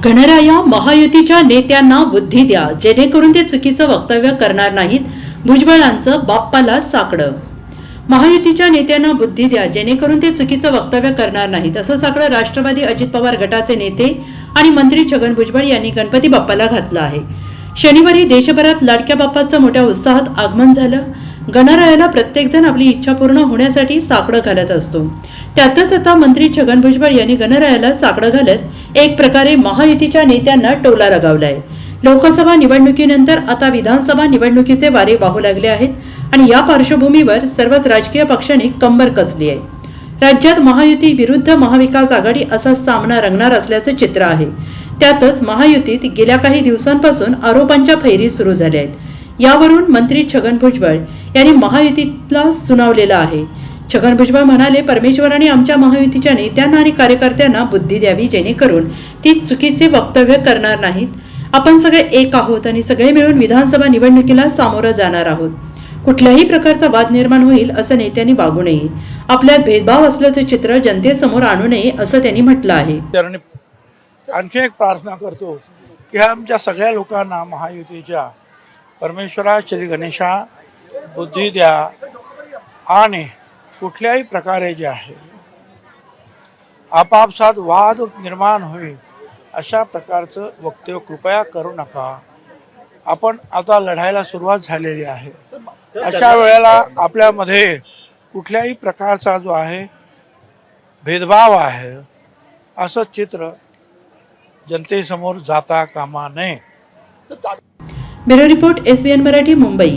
गणराया महायुतीच्या नेत्यांना बुद्धी द्या, जेणेकरून ते चुकीचं वक्तव्य करणार नाहीत. भुजबळांचं बाप्पाला साकडं. महायुतीच्या नेत्यांना बुद्धी द्या, जेणेकरून ते चुकीचं वक्तव्य करणार नाहीत, असं साकडं राष्ट्रवादी अजित पवार गटाचे नेते आणि मंत्री छगन भुजबळ यांनी गणपती बाप्पाला घातलं आहे. शनिवारी देशभरात लाडक्या बाप्पाचं मोठ्या उत्साहात आगमन झालं. गणरायाला प्रत्येकजण आपली इच्छा पूर्ण होण्यासाठी साकडं घालत असतो. त्यातच आता मंत्री छगन भुजबळ यांनी गणरायाला साकडं घालत एक प्रकारे महायुतीच्या नेत्यांना टोला लगावलाय. लोकसभा निवडणुकीनंतर आता विधानसभा निवडणुकीचे वारे वाहू लागले आहेत आणि या पार्श्वभूमीवर सर्वच राजकीय पक्षांनी कंबर कसली आहे. राज्यात महायुती विरुद्ध महाविकास आघाडी असा सामना रंगणार असल्याचं चित्र आहे. त्यातच महायुतीत गेल्या काही दिवसांपासून आरोपांच्या फैरी सुरू झाल्या आहेत. यावरून मंत्री छगन भुजबळ यांनी महायुतीला सुनावलेलं आहे. छगन भुजबळ म्हणाले, परमेश्वराने आमच्या महायुतीच्या नेत्यांना आणि कार्यकर्त्यांना बुद्धी द्यावी, जेणेकरून ती चुकीचे वक्तव्य करणार नाहीत. आपण सगळे एक आहोत आणि सगळे मिळून विधानसभा निवडणुकीला सामोरं जाणार आहोत. कुठल्याही प्रकारचा वाद निर्माण होईल असं नेत्यांनी वागू नये. आपल्यात भेदभाव असल्याचं चित्र जनतेसमोर आणू नये असं त्यांनी म्हटलं आहे. आणखी एक प्रार्थना करतो की आमच्या सगळ्या लोकांना महायुतीच्या परमेश्वरा श्री गणेशा बुद्धी द्या आणि कुठल्याही प्रकारे जे आहे आपापसात वाद निर्माण होईल अशा प्रकारचं वक्तव्य कृपया करू नका. आपण आता लढायला सुरुवात झालेली आहे. अशा वेळेला आपल्यामध्ये कुठल्याही प्रकारचा जो आहे भेदभाव आहे असं चित्र जनतेसमोर जाता कामा नये. Bureau report, SBN Marathi, Mumbai.